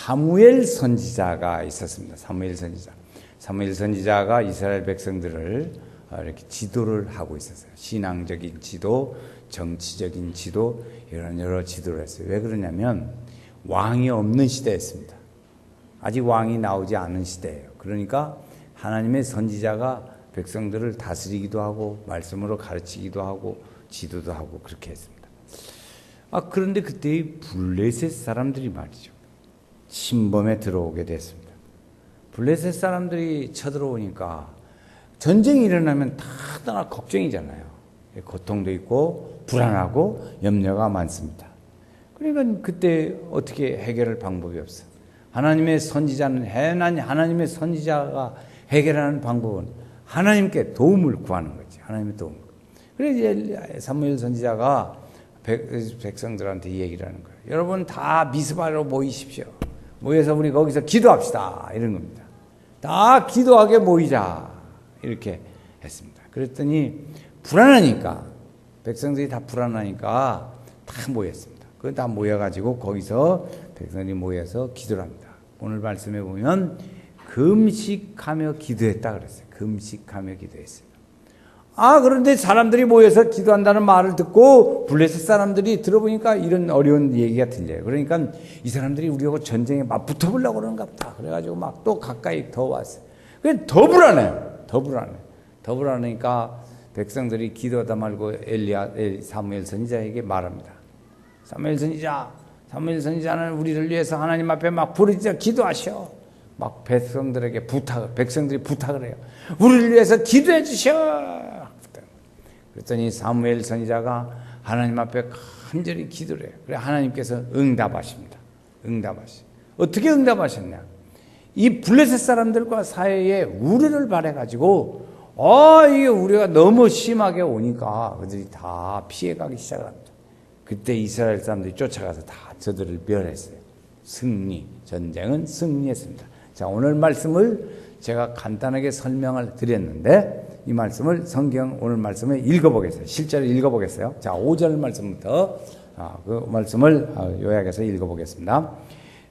사무엘 선지자가 있었습니다. 사무엘 선지자. 사무엘 선지자가 이스라엘 백성들을 이렇게 지도를 하고 있었어요. 신앙적인 지도, 정치적인 지도, 이런 여러 지도를 했어요. 왜 그러냐면 왕이 없는 시대였습니다. 아직 왕이 나오지 않은 시대예요. 그러니까 하나님의 선지자가 백성들을 다스리기도 하고 말씀으로 가르치기도 하고 지도도 하고 그렇게 했습니다. 그런데 그때 블레셋 사람들이 말이죠. 침범에 들어오게 됐습니다. 블레셋 사람들이 쳐들어오니까 전쟁이 일어나면 다 걱정이잖아요. 고통도 있고 불안하고 염려가 많습니다. 그러니까 그때 어떻게 해결할 방법이 없어요. 하나님의 선지자는 하나님의 선지자가 해결하는 방법은 하나님께 도움을 구하는 거지. 하나님의 도움. 그래서 사무엘 선지자가 백성들한테 얘기를 하는 거예요. 여러분 다 미스바로 모이십시오. 모여서 우리 거기서 기도합시다. 이런 겁니다. 다 기도하게 모이자. 이렇게 했습니다. 그랬더니 불안하니까 백성들이 다 불안하니까 다 모였습니다. 그 다 모여가지고 거기서 백성들이 모여서 기도를 합니다. 오늘 말씀에 보면 금식하며 기도했다 그랬어요. 금식하며 기도했어요. 그런데 사람들이 모여서 기도한다는 말을 듣고 블레셋 사람들이 들어보니까 이런 어려운 얘기가 들려요. 그러니까 이 사람들이 우리하고 전쟁에 막 붙어보려고 그러는가 보다. 그래가지고 막 또 가까이 더 왔어요. 그래서 더 불안해요. 더 불안하니까 백성들이 기도하다 말고 사무엘 선지자에게 말합니다. 사무엘 선지자는 우리를 위해서 하나님 앞에 막 부르짖어 기도하셔. 막 백성들이 부탁을 해요. 우리를 위해서 기도해 주셔. 그랬더니 사무엘 선지자가 하나님 앞에 간절히 기도를 해요. 그래 하나님께서 응답하십니다. 어떻게 응답하셨냐? 이 블레셋 사람들과 사이에 우려를 발해가지고 이게 우리가 너무 심하게 오니까 그들이 다 피해가기 시작합니다. 그때 이스라엘 사람들이 쫓아가서 다 저들을 멸했어요. 전쟁은 승리했습니다. 자, 오늘 말씀을 제가 간단하게 설명을 드렸는데 이 말씀을 오늘 말씀을 읽어보겠어요. 실제로 읽어보겠어요. 자, 5절 말씀부터 그 말씀을 요약해서 읽어보겠습니다.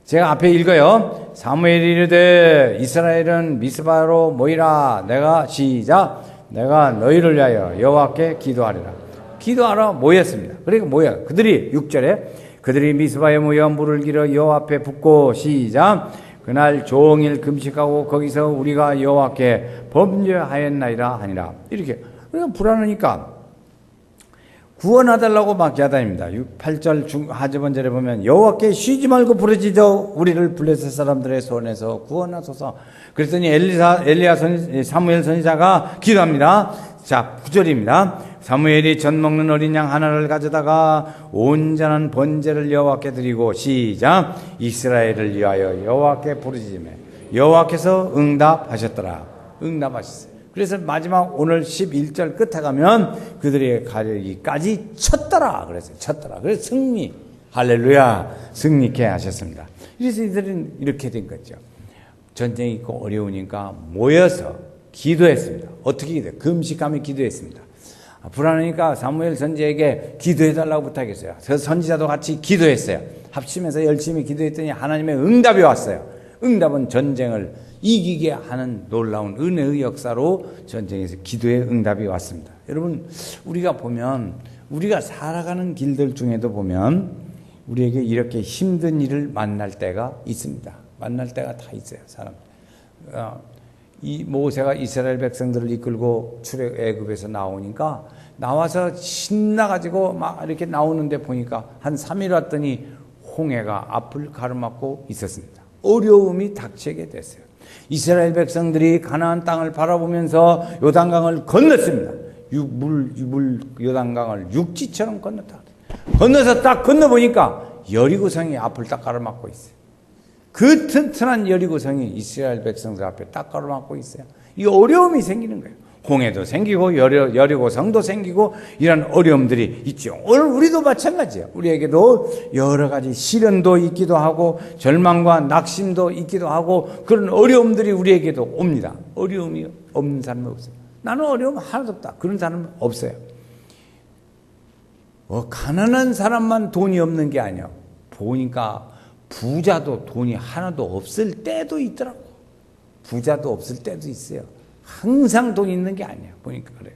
제가 앞에 읽어요. 사무엘이 이르되 이스라엘은 미스바로 모이라. 내가 너희를 위하여 여호와께 기도하리라. 기도하러 모였습니다. 그러니까 그들이 6절에 그들이 미스바에 모여 물을 길어 여호와 앞에 붓고 시작. 그날 종일 금식하고 거기서 우리가 여호와께 범죄하였나이다 하니라. 이렇게 그러니까 불안하니까 구원하달라고 막 야단입니다. 8절 하반절에 보면 여호와께 쉬지 말고 부르짖어 우리를 블레셋 사람들의 손에서 구원하소서. 그랬더니 사무엘 선지자가 기도합니다. 자, 9절입니다. 사무엘이 젖 먹는 어린 양 하나를 가져다가 온전한 번제를 여호와께 드리고 시작. 이스라엘을 위하여 여호와께 부르짖으며 여호와께서 응답하셨더라. 응답하셨어요. 그래서 마지막 오늘 11절 끝에 가면 그들의 가려기까지 쳤더라. 그래서 승리. 할렐루야. 승리케 하셨습니다. 그래서 이들은 이렇게 된 거죠. 전쟁이 있고 어려우니까 모여서 기도했습니다. 어떻게 기도해요? 금식하며 기도했습니다. 불안하니까 사무엘 선지자에게 기도해달라고 부탁했어요. 그래서 선지자도 같이 기도했어요. 합심해서 열심히 기도했더니 하나님의 응답이 왔어요. 응답은 전쟁을 이기게 하는 놀라운 은혜의 역사로 전쟁에서 기도의 응답이 왔습니다. 여러분, 우리가 살아가는 길들 중에도 보면 우리에게 이렇게 힘든 일을 만날 때가 있습니다. 만날 때가 다 있어요, 사람. 이 모세가 이스라엘 백성들을 이끌고 애굽에서 나오니까 나와서 신나가지고 막 이렇게 나오는데 보니까 한 3일 왔더니 홍해가 앞을 가로막고 있었습니다. 어려움이 닥치게 됐어요. 이스라엘 백성들이 가나안 땅을 바라보면서 요단강을 건넜습니다. 요단강을 육지처럼 건넜다. 건너서 딱 건너보니까 여리고성이 앞을 딱 가로막고 있어요. 그 튼튼한 여리고성이 이스라엘 백성들 앞에 딱 가로막고 있어요. 이 어려움이 생기는 거예요. 홍해도 생기고 여리고성도 생기고 이런 어려움들이 있죠. 오늘 우리도 마찬가지예요. 우리에게도 여러 가지 시련도 있기도 하고 절망과 낙심도 있기도 하고 그런 어려움들이 우리에게도 옵니다. 어려움이 없는 사람은 없어요. 나는 어려움 하나도 없다. 그런 사람은 없어요. 가난한 사람만 돈이 없는 게 아니에요. 보니까 부자도 돈이 하나도 없을 때도 있더라고. 부자도 없을 때도 있어요. 항상 돈이 있는 게 아니야. 보니까 그래요.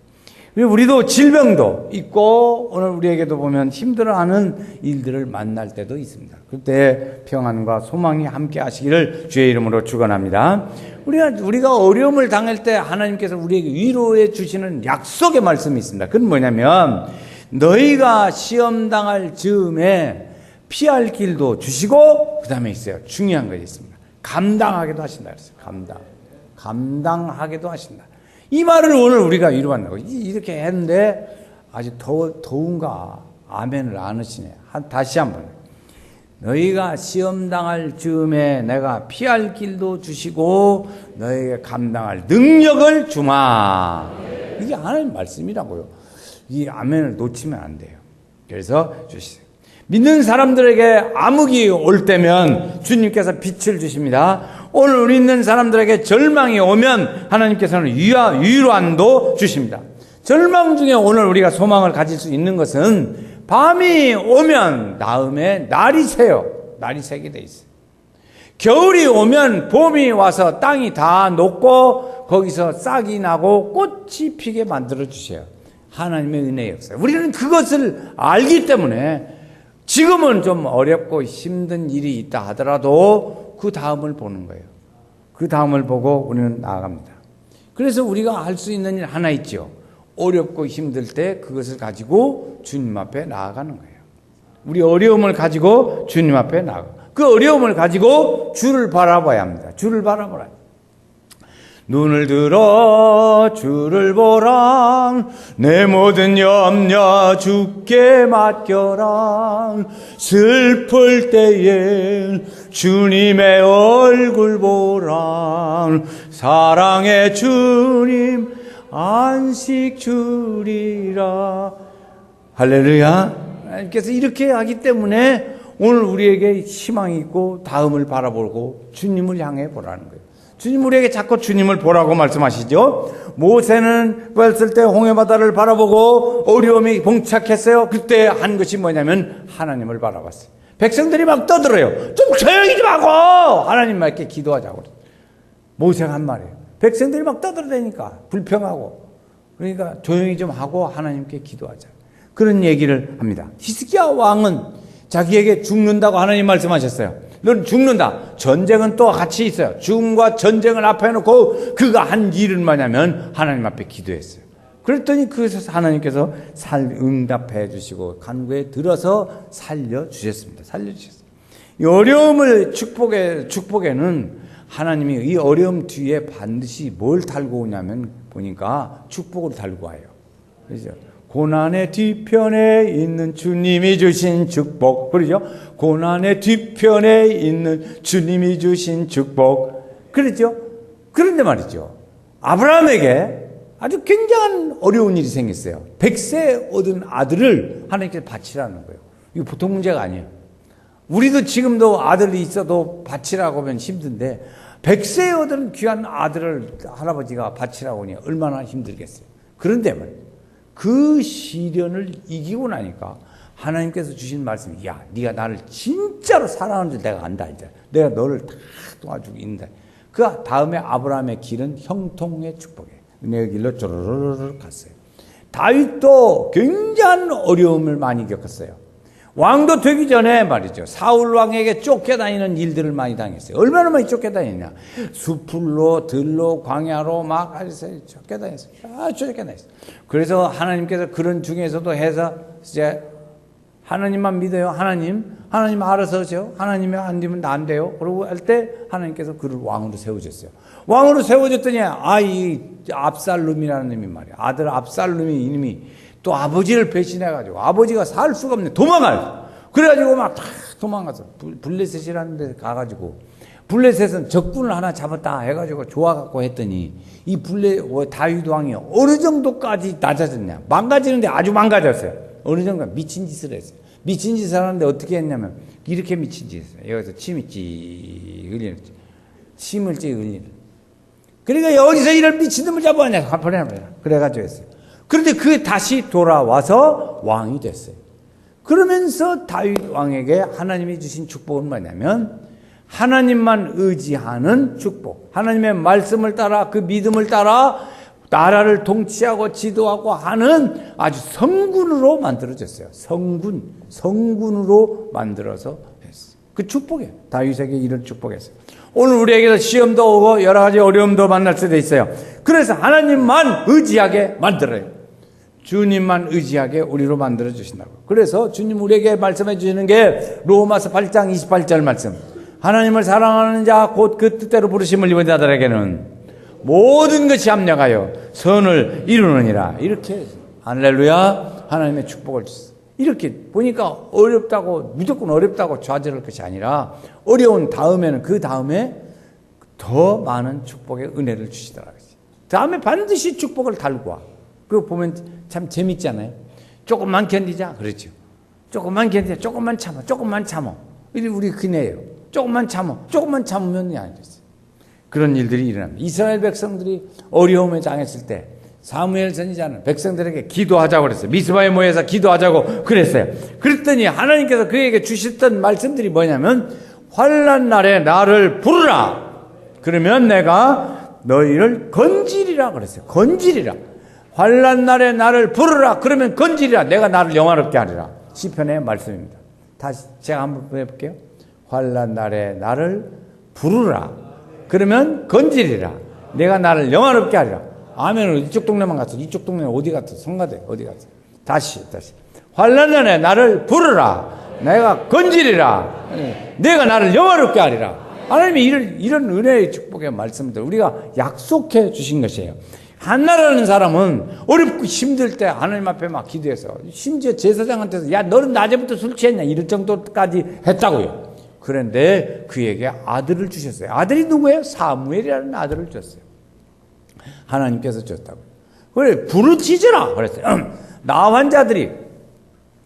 우리도 질병도 있고 오늘 우리에게도 보면 힘들어하는 일들을 만날 때도 있습니다. 그때 평안과 소망이 함께 하시기를 주의 이름으로 축원합니다. 우리가 어려움을 당할 때 하나님께서 우리에게 위로해 주시는 약속의 말씀이 있습니다. 그건 뭐냐면 너희가 시험 당할 즈음에 피할 길도 주시고 그 다음에 있어요. 중요한 것이 있습니다. 감당하게도 하신다 그랬어요. 감당하게도 하신다. 이 말을 오늘 우리가 위로한다고. 이렇게 했는데 아직 더운가? 아멘을 안 하시네. 다시 한번. 너희가 시험당할 즈음에 내가 피할 길도 주시고 너희에게 감당할 능력을 주마. 이게 하나님 말씀이라고요. 이 아멘을 놓치면 안 돼요. 그래서 주시세요. 믿는 사람들에게 암흑이 올 때면 주님께서 빛을 주십니다. 오늘 우리 있는 사람들에게 절망이 오면 하나님께서는 위로안도 주십니다. 절망 중에 오늘 우리가 소망을 가질 수 있는 것은 밤이 오면 나음에 날이 새요. 날이 새게 돼 있어요. 겨울이 오면 봄이 와서 땅이 다 녹고 거기서 싹이 나고 꽃이 피게 만들어 주세요. 하나님의 은혜의 역사. 우리는 그것을 알기 때문에 지금은 좀 어렵고 힘든 일이 있다 하더라도 그 다음을 보는 거예요. 그 다음을 보고 우리는 나아갑니다. 그래서 우리가 할 수 있는 일 하나 있죠. 어렵고 힘들 때 그것을 가지고 주님 앞에 나아가는 거예요. 우리 어려움을 가지고 주님 앞에 나아가. 그 어려움을 가지고 주를 바라봐야 합니다. 주를 바라보라. 눈을 들어 주를 보라. 내 모든 염려 주께 맡겨라. 슬플 때에 주님의 얼굴 보라. 사랑의 주님 안식 주리라. 할렐루야. 하나님께서 이렇게 하기 때문에 오늘 우리에게 희망이 있고 다음을 바라보고 주님을 향해 보라는 거예요. 주님 우리에게 자꾸 주님을 보라고 말씀하시죠. 모세는 뺐을 때 홍해바다를 바라보고 어려움이 봉착했어요. 그때 한 것이 뭐냐면 하나님을 바라봤어요. 백성들이 막 떠들어요. 좀 조용히 좀 하고 하나님께 기도하자고. 모세가 한 말이에요. 백성들이 막 떠들어대니까 불평하고 그러니까 조용히 좀 하고 하나님께 기도하자. 그런 얘기를 합니다. 히스기야 왕은 자기에게 죽는다고 하나님 말씀하셨어요. 너는 죽는다. 전쟁은 또 같이 있어요. 죽음과 전쟁을 앞에 놓고 그가 한 일은 뭐냐면 하나님 앞에 기도했어요. 그랬더니 그래서 하나님께서 응답해 주시고 간구에 들어서 살려주셨습니다. 살려주셨어요. 이 어려움을 축복에는 하나님이 이 어려움 뒤에 반드시 뭘 달고 오냐면 보니까 축복을 달고 와요. 그렇죠? 고난의 뒤편에 있는 주님이 주신 축복. 그러죠? 고난의 뒤편에 있는 주님이 주신 축복. 그렇죠? 그런데 말이죠. 아브라함에게 아주 굉장한 어려운 일이 생겼어요. 100세 얻은 아들을 하나님께서 바치라는 거예요. 이거 보통 문제가 아니에요. 우리도 지금도 아들이 있어도 바치라고 하면 힘든데 100세 얻은 귀한 아들을 할아버지가 바치라고 하니 얼마나 힘들겠어요. 그런데 말이에요. 그 시련을 이기고 나니까 하나님께서 주신 말씀이 야 네가 나를 진짜로 사랑하는 줄 내가 안다. 이제 내가 너를 다 도와주고 있는다. 그 다음에 아브라함의 길은 형통의 축복이에요. 은혜의 길로 쪼르르르 갔어요. 다윗도 굉장한 어려움을 많이 겪었어요. 왕도 되기 전에 말이죠. 사울 왕에게 쫓겨다니는 일들을 많이 당했어요. 얼마나 많이 쫓겨다녔냐. 수풀로 들로 광야로 막 쫓겨다녔어요. 쫓겨다녔어요. 그래서 하나님께서 그런 중에서도 해서 이제 하나님만 믿어요. 하나님 알아서 하세요. 하나님이 안 되면 나 안 돼요. 그러고 할 때 하나님께서 그를 왕으로 세워줬어요. 왕으로 세워줬더니 이 압살룸이라는 놈이 말이야. 아들 압살룸이 이놈이 또 아버지를 배신해가지고 아버지가 살 수가 없네. 도망가요. 그래가지고 막 다 도망가서 블레셋이라는 데 가가지고 블레셋은 적군을 하나 잡았다 해가지고 좋아갖고 했더니 이 다윗 왕이 어느 정도까지 낮아졌냐. 망가지는데 아주 망가졌어요. 어느 정도 미친 짓을 했어요. 미친 짓을 하는데 어떻게 했냐면 이렇게 미친 짓을 했어요. 여기서 침을 찌 흘리는 그러니까 여기서 이런 미친놈을 잡아왔냐. 그래가지고 했어요. 그런데 그게 다시 돌아와서 왕이 됐어요. 그러면서 다윗 왕에게 하나님이 주신 축복은 뭐냐면 하나님만 의지하는 축복. 하나님의 말씀을 따라 그 믿음을 따라 나라를 통치하고 지도하고 하는 아주 성군으로 만들어졌어요. 성군으로 만들어서 했어요. 그 축복이에요. 다윗에게 이런 축복이었어요. 오늘 우리에게도 시험도 오고 여러 가지 어려움도 만날 수도 있어요. 그래서 하나님만 의지하게 만들어요. 주님만 의지하게 우리로 만들어 주신다고. 그래서 주님 우리에게 말씀해 주시는 게 로마서 8장 28절 말씀. 하나님을 사랑하는 자 곧 그 뜻대로 부르심을 입은 자들에게는 모든 것이 합력하여 선을 이루느니라. 이렇게 할렐루야 하나님의 축복을 주셨어요. 이렇게 보니까 어렵다고 무조건 어렵다고 좌절할 것이 아니라 어려운 다음에는 그 다음에 더 많은 축복의 은혜를 주시더라고요. 다음에 반드시 축복을 달고 와. 그거 보면 참 재밌잖아요. 조금만 견디자. 그렇죠. 조금만 견디자. 조금만 참아. 조금만 참아. 우리 그네요. 조금만 참으면 안 됐어요. 그런 일들이 일어납니다. 이스라엘 백성들이 어려움에 당했을 때 사무엘 선지자는 백성들에게 기도하자고 그랬어요. 미스바에 모여서 기도하자고 그랬어요. 그랬더니 하나님께서 그에게 주셨던 말씀들이 뭐냐면 환난 날에 나를 부르라. 그러면 내가 너희를 건지리라 그랬어요. 건지리라. 환난 날에 나를 부르라. 그러면 건지리라. 내가 나를 영화롭게 하리라. 시편의 말씀입니다. 다시 제가 한번 해볼게요. 환난 날에 나를 부르라. 그러면 건지리라. 내가 나를 영화롭게 하리라. 아멘은 이쪽 동네만 갔어. 이쪽 동네는 어디 갔어? 성가대 어디 갔어? 다시. 환난 날에 나를 부르라. 내가 건지리라. 내가 나를 영화롭게 하리라. 하나님이 이런 은혜의 축복의 말씀들 우리가 약속해 주신 것이에요. 한나라는 사람은 어렵고 힘들 때 하나님 앞에 막 기도해서 심지어 제사장한테서 야 너는 낮에부터 술 취했냐 이럴 정도까지 했다고요. 그런데 그에게 아들을 주셨어요. 아들이 누구예요? 사무엘이라는 아들을 줬어요. 하나님께서 줬다고요. 그래 부르짖으라 그랬어요.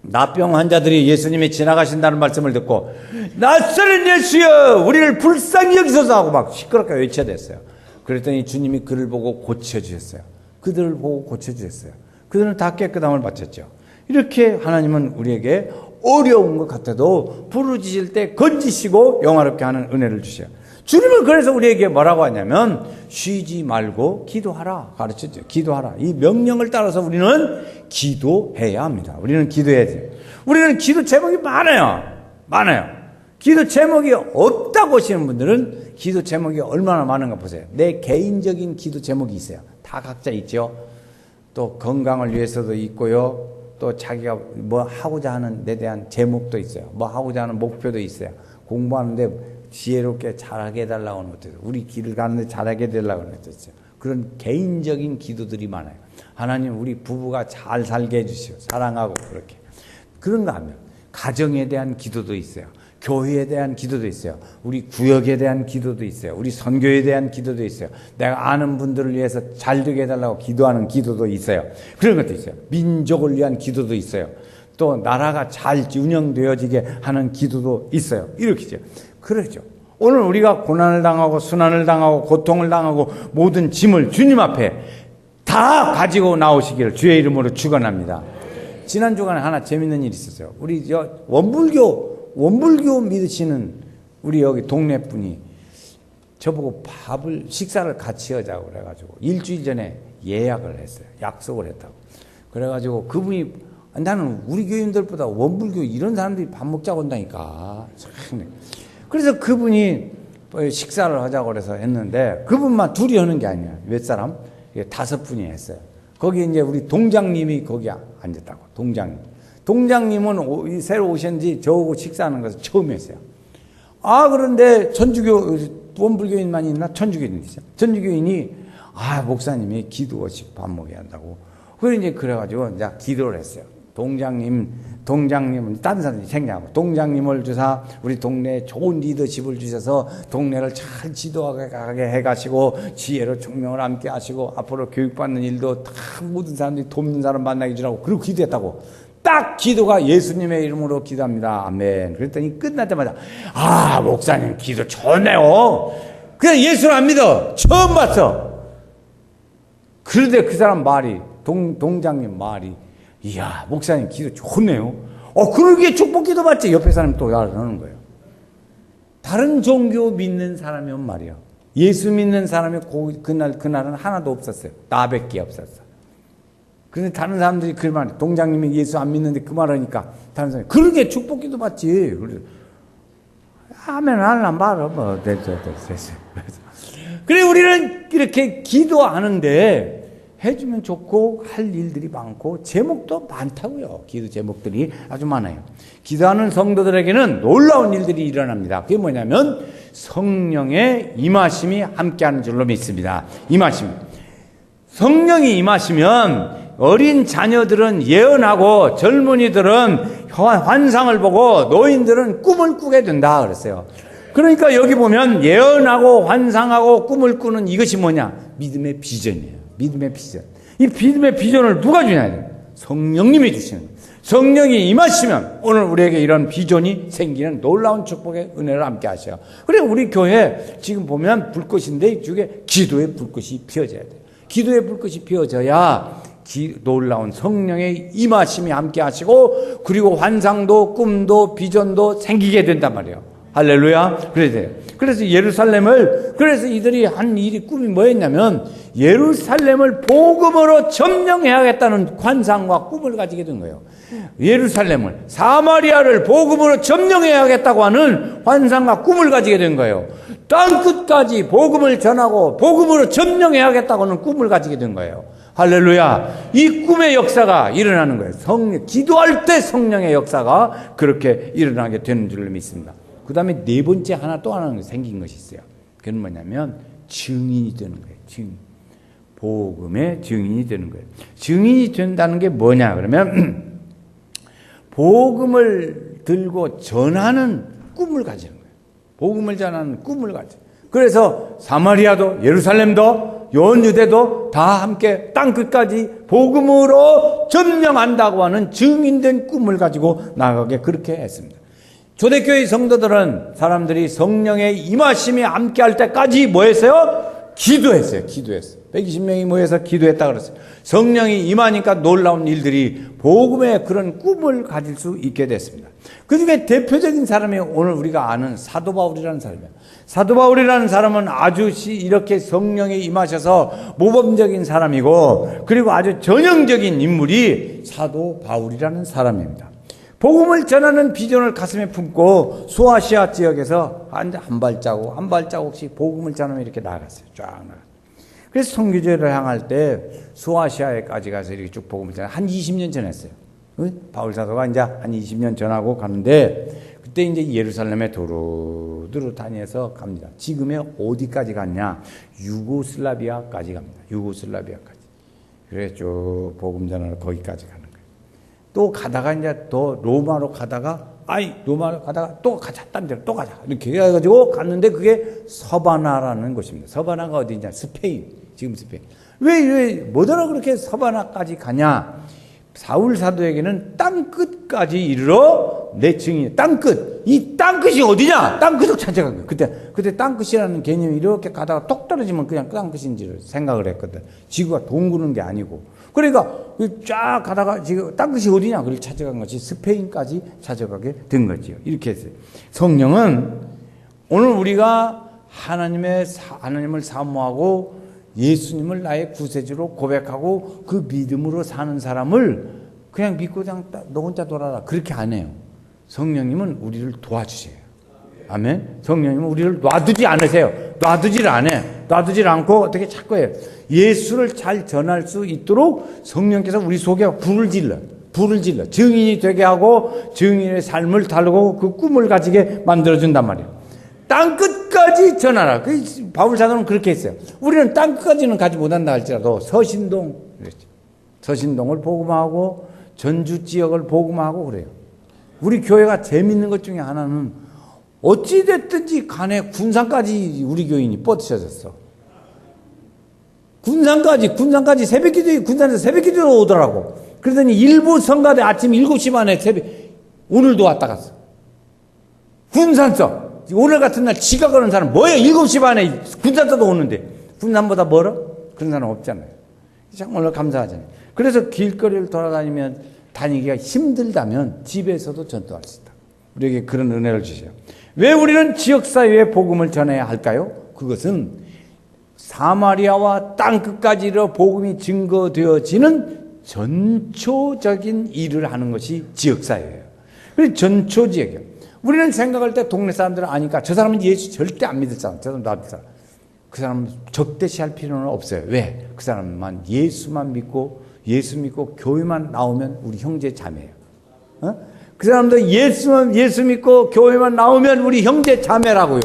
나병 환자들이 예수님이 지나가신다는 말씀을 듣고 나사렛 예수여 우리를 불쌍히 여기소서 하고 막 시끄럽게 외쳐댔어요. 그랬더니 주님이 그를 보고 고쳐주셨어요. 그들을 보고 고쳐주셨어요. 그들은 다 깨끗함을 바쳤죠. 이렇게 하나님은 우리에게 어려운 것 같아도 부르짖을 때 건지시고 영화롭게 하는 은혜를 주셔요. 주님은 그래서 우리에게 뭐라고 하냐면 쉬지 말고 기도하라 가르쳤죠. 기도하라. 이 명령을 따라서 우리는 기도해야 합니다. 우리는 기도해야 돼요. 우리는 기도 제목이 많아요. 기도 제목이 없다고 하시는 분들은 기도 제목이 얼마나 많은가 보세요. 내 개인적인 기도 제목이 있어요. 다 각자 있죠. 또 건강을 위해서도 있고요. 또 자기가 뭐 하고자 하는 데 대한 제목도 있어요. 뭐 하고자 하는 목표도 있어요. 공부하는데 지혜롭게 잘하게 해달라고 하는 것도 있어요. 우리 길을 가는데 잘하게 해달라고 하는 것도 있어요. 그런 개인적인 기도들이 많아요. 하나님 우리 부부가 잘 살게 해주시오. 사랑하고 그렇게. 그런가 하면 가정에 대한 기도도 있어요. 교회에 대한 기도도 있어요. 우리 구역에 대한 기도도 있어요. 우리 선교에 대한 기도도 있어요. 내가 아는 분들을 위해서 잘 되게 해달라고 기도하는 기도도 있어요. 그런 것도 있어요. 민족을 위한 기도도 있어요. 또 나라가 잘 운영되어지게 하는 기도도 있어요. 이렇게죠. 그렇죠. 오늘 우리가 고난을 당하고 순환을 당하고 고통을 당하고 모든 짐을 주님 앞에 다 가지고 나오시기를 주의 이름으로 축원합니다. 지난 주간에 하나 재밌는 일이 있었어요. 우리 원불교 믿으시는 우리 여기 동네 분이 저보고 식사를 같이 하자고 그래가지고 일주일 전에 예약을 했어요. 약속을 했다고. 그래가지고 그분이 나는 우리 교인들보다 원불교 이런 사람들이 밥 먹자고 한다니까. 그래서 그분이 식사를 하자고 그래서 했는데 그분만 둘이 하는 게 아니야. 몇 사람? 5분이 했어요. 거기 이제 우리 동장님이 거기 앉았다고. 동장님은 새로 오셨는지 저하고 식사하는 것을 처음 했어요. 그런데 원불교인만 있나? 천주교인이 있어요. 천주교인이, 목사님이 기도 없이 밥 먹여야 한다고. 그래가지고 이제 기도를 했어요. 동장님은 다른 사람이 생략하고, 동장님을 주사 우리 동네에 좋은 리더십을 주셔서 동네를 잘 지도하게 해가시고, 지혜로 총명을 함께 하시고, 앞으로 교육받는 일도 다 모든 사람들이 돕는 사람 만나게 주라고, 그리고 기도했다고. 딱 기도가 예수님의 이름으로 기도합니다. 아멘. 그랬더니 끝나자마자 목사님 기도 좋네요. 그냥 예수를 안 믿어. 처음 봤어. 그런데 그 사람 말이 동장님 말이 이야 목사님 기도 좋네요. 그러기에 축복기도 받지. 옆에 사람이 또 알아놓는 거예요. 다른 종교 믿는 사람이면 말이야. 예수 믿는 사람이 그날은 하나도 없었어요. 나밖에 없었어. 그런데 다른 사람들이 그 말, 동장님이 예수 안 믿는데 그 말하니까 다른 사람이 그러게 축복기도 받지. 그래. 아멘, 안 말아. 뭐, 됐어. 그래, 우리는 이렇게 기도하는데 해주면 좋고 할 일들이 많고 제목도 많다고요. 기도 제목들이 아주 많아요. 기도하는 성도들에게는 놀라운 일들이 일어납니다. 그게 뭐냐면 성령의 임하심이 함께하는 줄로 믿습니다. 임하심. 성령이 임하시면 어린 자녀들은 예언하고 젊은이들은 환상을 보고 노인들은 꿈을 꾸게 된다 그랬어요. 그러니까 여기 보면 예언하고 환상하고 꿈을 꾸는 이것이 뭐냐? 믿음의 비전이에요. 믿음의 비전. 이 믿음의 비전을 누가 주냐? 성령님이 주시는 거예요. 성령이 임하시면 오늘 우리에게 이런 비전이 생기는 놀라운 축복의 은혜를 함께 하셔요. 그래, 우리 교회 지금 보면 불꽃인데 이쪽에 기도의 불꽃이 피어져야 돼요. 기도의 불꽃이 피어져야 놀라운 성령의 임하심이 함께 하시고 그리고 환상도 꿈도 비전도 생기게 된단 말이에요. 할렐루야. 그래서 예루살렘을, 그래서 이들이 한 일이 꿈이 뭐였냐면 예루살렘을 복음으로 점령해야겠다는 환상과 꿈을 가지게 된 거예요. 예루살렘을, 사마리아를 복음으로 점령해야겠다고 하는 환상과 꿈을 가지게 된 거예요. 땅 끝까지 복음을 전하고 복음으로 점령해야겠다고 하는 꿈을 가지게 된 거예요. 할렐루야. 이 꿈의 역사가 일어나는 거예요. 기도할 때 성령의 역사가 그렇게 일어나게 되는 줄로 믿습니다. 그 다음에 네 번째 또 하나 생긴 것이 있어요. 그건 뭐냐면 증인이 되는 거예요. 증인. 복음의 증인이 되는 거예요. 증인이 된다는 게 뭐냐 그러면 복음을 들고 전하는 꿈을 가지는 거예요. 복음을 전하는 꿈을 가져. 그래서 사마리아도 예루살렘도 연유대도 다 함께 땅끝까지 복음으로 점령한다고 하는 증인된 꿈을 가지고 나가게 그렇게 했습니다. 초대교회 성도들은 사람들이 성령의 임하심이 함께 할 때까지 뭐 했어요? 기도했어요. 120명이 모여서 기도했다 그랬어요. 성령이 임하니까 놀라운 일들이 복음의 그런 꿈을 가질 수 있게 됐습니다. 그 중에 대표적인 사람이 오늘 우리가 아는 사도 바울이라는 사람이에요. 사도 바울이라는 사람은 아주 이렇게 성령이 임하셔서 모범적인 사람이고 그리고 아주 전형적인 인물이 사도 바울이라는 사람입니다. 복음을 전하는 비전을 가슴에 품고 소아시아 지역에서 한 발자국씩 복음을 전하며 이렇게 나갔어요. 쫙 나갔어요. 그래서 선교제를 향할 때 소아시아에까지 가서 이렇게 쭉 복음을 전하 한 20년 전했어요. 바울 사도가 이제 한 20년 전하고 가는데 그때 이제 예루살렘에 두루두루 다녀서 갑니다. 지금의 어디까지 갔냐? 유고슬라비아까지 갑니다. 유고슬라비아까지. 그래 쭉 복음 전하러 거기까지 가는 거예요. 또 가다가 이제 더 로마로 가다가 또 가자. 딴 데로 또 가자. 이렇게 해가지고 갔는데 그게 서바나라는 곳입니다. 서바나가 어디냐? 스페인. 지금 스페인. 왜 뭐더러 그렇게 서바나까지 가냐? 사울 사도에게는 땅끝까지 이르러 내 증인. 땅끝. 이 땅끝이 어디냐? 땅끝을 찾아간 거예요. 그때 땅끝이라는 개념이 이렇게 가다가 똑 떨어지면 그냥 땅끝인지를 생각을 했거든. 지구가 동그는 게 아니고. 그러니까 쫙 가다가 지금 땅끝이 어디냐? 그걸 찾아간 것이 스페인까지 찾아가게 된 거지요. 이렇게 했어요. 성령은 오늘 우리가 하나님을 사모하고 예수님을 나의 구세주로 고백하고 그 믿음으로 사는 사람을 그냥 믿고 그냥 너 혼자 돌아라. 그렇게 안 해요. 성령님은 우리를 도와주세요. 아멘. 성령님은 우리를 놔두지 않으세요. 놔두질 않아요. 놔두질 않고 어떻게 자꾸 해요. 예수를 잘 전할 수 있도록 성령께서 우리 속에 불을 질러. 증인이 되게 하고 증인의 삶을 달고 그 꿈을 가지게 만들어준단 말이에요. 땅끝까지 전하라. 바울 사도는 그렇게 했어요. 우리는 땅끝까지는 가지 못한다 할지라도 서신동을 복음하고 전주 지역을 복음하고 그래요. 우리 교회가 재밌는 것 중에 하나는 어찌됐든지 간에 군산까지 우리 교인이 뻗쳐졌어. 군산까지 새벽기도에 군산에서 새벽기도로 오더라고. 그러더니 일부 성가대 아침 7시 반에 오늘도 왔다 갔어. 군산서. 오늘 같은 날 지각하는 사람 뭐예요? 7시 반에 군산서도 오는데 군산보다 멀어? 그런 사람 없잖아요. 정말 감사하잖아요. 그래서 길거리를 돌아다니면 다니기가 힘들다면 집에서도 전도할 수 있다. 우리에게 그런 은혜를 주세요. 왜 우리는 지역사회에 복음을 전해야 할까요? 그것은 사마리아와 땅끝까지 이르러 복음이 증거되어지는 전초적인 일을 하는 것이 지역사회예요. 그래서 전초지역이에요. 우리는 생각할 때 동네 사람들은 아니까 저 사람은 예수 절대 안 믿을 사람, 저 사람 나 믿을 사람. 그 사람은 적대시할 필요는 없어요. 왜? 그 사람만 예수만 믿고 예수 믿고 교회만 나오면 우리 형제 자매예요. 그 사람도 예수 믿고 교회만 나오면 우리 형제 자매라고요.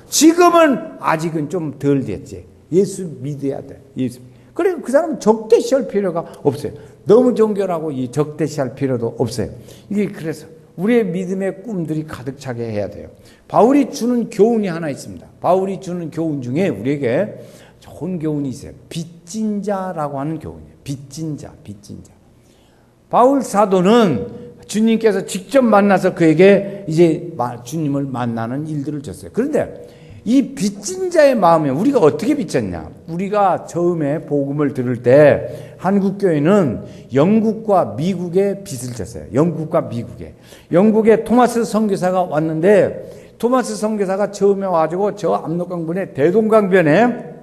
지금은 아직은 좀 덜 됐지. 예수 믿어야 돼. 예수. 그래 그 사람은 적대시할 필요가 없어요. 너무 정결하고 이 적대시할 필요도 없어요. 이게 그래서 우리의 믿음의 꿈들이 가득 차게 해야 돼요. 바울이 주는 교훈이 하나 있습니다. 바울이 주는 교훈 중에 우리에게 좋은 교훈이 있어요. 빚진 자라고 하는 교훈이에요. 빚진 자. 바울 사도는 주님께서 직접 만나서 그에게 이제 주님을 만나는 일들을 줬어요. 그런데 이 빚진 자의 마음에 우리가 어떻게 빚졌냐? 우리가 처음에 복음을 들을 때 한국교회는 영국과 미국에 빚을 졌어요. 영국과 미국에. 영국에 토마스 선교사가 왔는데 토마스 선교사가 처음에 와가지고 저 압록강변에 대동강변에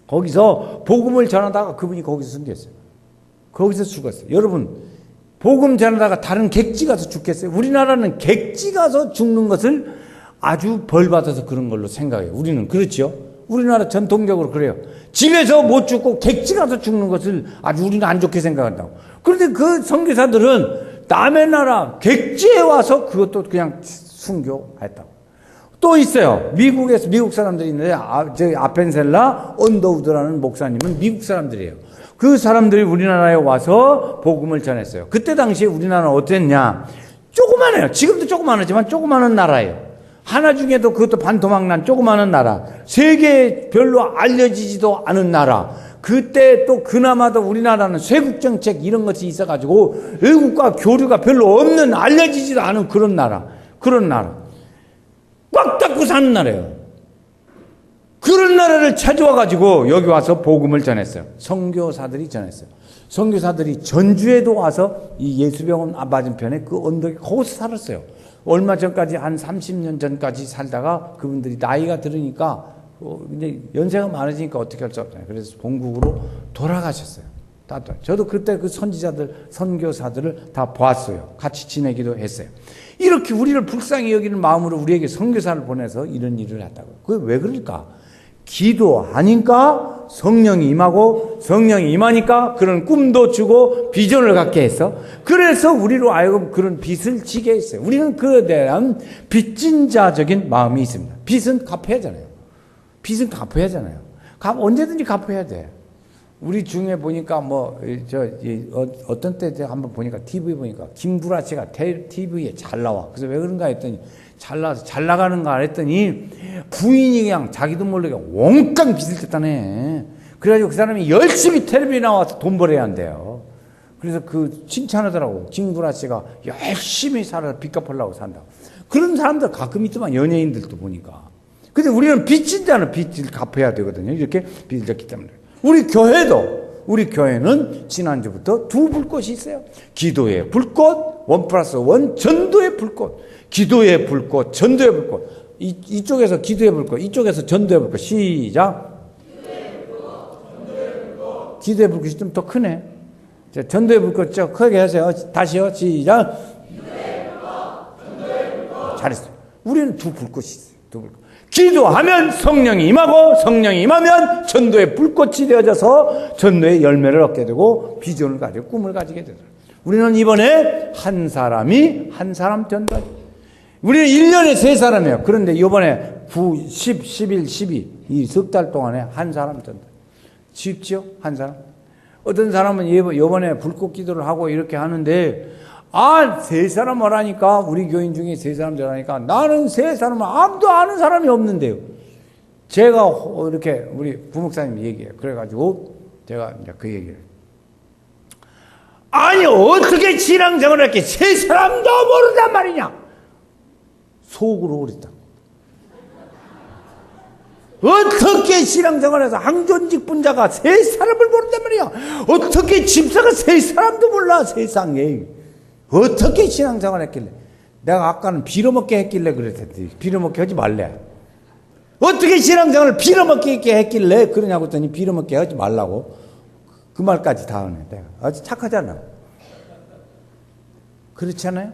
거기서 복음을 전하다가 그분이 거기서 숨겼어요. 거기서 죽었어요. 여러분 복음 전하다가 다른 객지 가서 죽겠어요? 우리나라는 객지 가서 죽는 것을 아주 벌받아서 그런 걸로 생각해요. 우리는 그렇죠. 우리나라 전통적으로 그래요. 집에서 못 죽고 객지 가서 죽는 것을 아주 우리는 안 좋게 생각한다고. 그런데 그 선교사들은 남의 나라 객지에 와서 그것도 그냥 순교했다고. 또 있어요. 미국에서 미국 사람들이 있는데 저희 아펜셀라 언더우드라는 목사님은 미국 사람들이에요. 그 사람들이 우리나라에 와서 복음을 전했어요. 그때 당시에 우리나라는 어땠냐? 조그마해요. 지금도 조그마하지만 조그마한 나라예요. 하나 중에도 그것도 반토막난 조그마한 나라. 세계에 별로 알려지지도 않은 나라. 그때 또 그나마도 우리나라는 쇄국정책 이런 것이 있어가지고 외국과 교류가 별로 없는 알려지지도 않은 그런 나라. 그런 나라. 꽉 닫고 사는 나라예요. 그런 나라를 찾아와가지고 여기 와서 복음을 전했어요. 선교사들이 전했어요. 선교사들이 전주에도 와서 이 예수병원 맞은편에 그 언덕에 거기서 살았어요. 얼마 전까지 한 30년 전까지 살다가 그분들이 나이가 들으니까 이제 연세가 많아지니까 어떻게 할 수 없잖아요. 그래서 본국으로 돌아가셨어요. 저도 그때 그 선지자들, 선교사들을 다 보았어요. 같이 지내기도 했어요. 이렇게 우리를 불쌍히 여기는 마음으로 우리에게 선교사를 보내서 이런 일을 했다고요. 그게 왜 그럴까? 기도하니까 성령이 임하고 성령이 임하니까 그런 꿈도 주고 비전을 갖게 했어. 그래서 우리로 하여금 그런 빚을 지게 했어요. 우리는 그에 대한 빚진 자적인 마음이 있습니다. 빚은 갚아야 하잖아요. 빚은 갚아야 하잖아요. 언제든지 갚아야 돼. 우리 중에 보니까 어떤 때 한번 보니까 TV 보니까 김구라 씨가 TV에 잘 나와. 그래서 왜 그런가 했더니 잘 나가는가 했더니 부인이 그냥 자기도 모르게 원깡 빚을 졌다네. 그래가지고 그 사람이 열심히 텔레비에 나와서 돈 벌어야 한대요. 그래서 그 칭찬하더라고. 김구라 씨가 열심히 살아서 빚 갚으려고 산다. 그런 사람들 가끔 있지만 연예인들도 보니까. 근데 우리는 빚진 자는 빚을 갚아야 되거든요. 이렇게 빚을 졌기 때문에. 우리 교회는 지난주부터 두 불꽃이 있어요. 기도의 불꽃, 1+1, 전도의 불꽃. 기도의 불꽃, 전도의 불꽃. 이쪽에서 기도의 불꽃, 이쪽에서 전도의 불꽃. 시작. 기도의 불꽃이 좀 더 크네. 자, 전도의 불꽃 좀 크게 하세요. 다시요. 시작. 잘했어요. 우리는 두 불꽃이 있어요. 두 불꽃. 기도하면 성령이 임하고 성령이 임하면 전도의 불꽃이 되어져서 전도의 열매를 얻게 되고 비전을 가지고 꿈을 가지게 되더라고요. 우리는 이번에 한 사람 전도하죠. 우리는 1년에 3사람이에요. 그런데 이번에 9, 10, 11, 12 이 석 달 동안에 한 사람 전도. 쉽지요? 한 사람. 어떤 사람은 이번에 불꽃 기도를 하고 이렇게 하는데 3사람 하라니까 우리 교인 중에 3사람 하라니까 나는 3사람은 아무도 아는 사람이 없는데요. 제가 이렇게 우리 부목사님 얘기해요. 그래가지고 제가 이제 그 얘기를 아니 어떻게 신앙생활을 이렇게 3사람도 모른단 말이냐 속으로 그랬다. 어떻게 신앙생활에서 항존직 분자가 3사람을 모른단 말이야. 어떻게 집사가 3사람도 몰라 세상에. 어떻게 신앙생활 했길래? 내가 아까는 빌어먹게 했길래 그랬더니 빌어먹게 하지 말래. 어떻게 신앙생활을 빌어먹게 했길래 그러냐고 했더니 빌어먹게 하지 말라고. 그 말까지 다 하네. 내가 아주 착하잖아. 그렇지 않아요?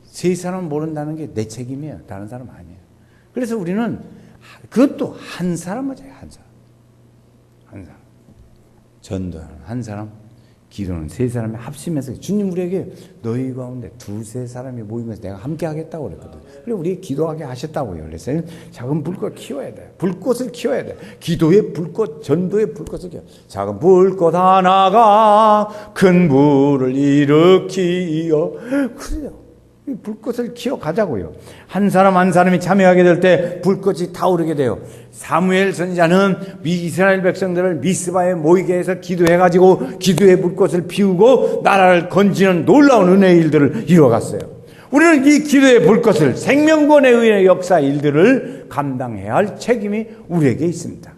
세 사람 모른다는 게 내 책임이에요. 다른 사람 아니에요. 그래서 우리는 그것도 한 사람 맞아요. 한 사람. 한 사람. 전도하는 한 사람, 기도는 세 사람이 합심해서 주님 우리에게 너희 가운데 두세 사람이 모이면서 내가 함께 하겠다고 그랬거든. 그래 우리 기도하게 하셨다고요. 그래서 작은 불꽃 키워야 돼. 불꽃을 키워야 돼. 기도의 불꽃, 전도의 불꽃을 키워. 작은 불꽃 하나가 큰 불을 일으키어. 그래요. 이 불꽃을 키워가자고요. 한 사람 한 사람이 참여하게 될 때 불꽃이 타오르게 돼요. 사무엘 선지자는 이스라엘 백성들을 미스바에 모이게 해서 기도해가지고 기도의 불꽃을 피우고 나라를 건지는 놀라운 은혜의 일들을 이루어갔어요. 우리는 이 기도의 불꽃을 생명권에 의해 역사 일들을 감당해야 할 책임이 우리에게 있습니다.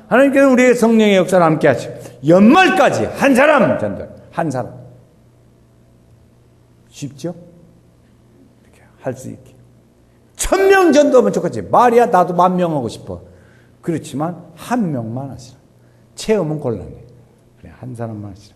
하나님께서 우리의 성령의 역사를 함께 하시고 연말까지 한 사람 전도, 한 사람. 쉽죠? 할 수 있게. 1000명 전도하면 좋겠지. 말이야 나도 10,000명 하고 싶어. 그렇지만 한 명만 하시라. 체험은 곤란해. 그래 한 사람만 하시라.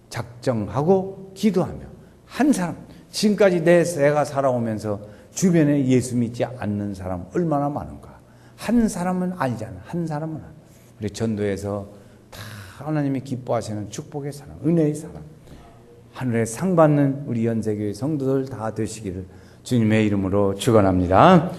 작정하고 기도하며 한 사람. 지금까지 내가 살아오면서 주변에 예수 믿지 않는 사람 얼마나 많은가. 한 사람은 아니잖아. 한 사람은 아니야. 우리 전도에서 다 하나님이 기뻐하시는 축복의 사람, 은혜의 사람. 하늘에 상 받는 우리 연세교회 성도들 다 되시기를 주님의 이름으로 축원합니다.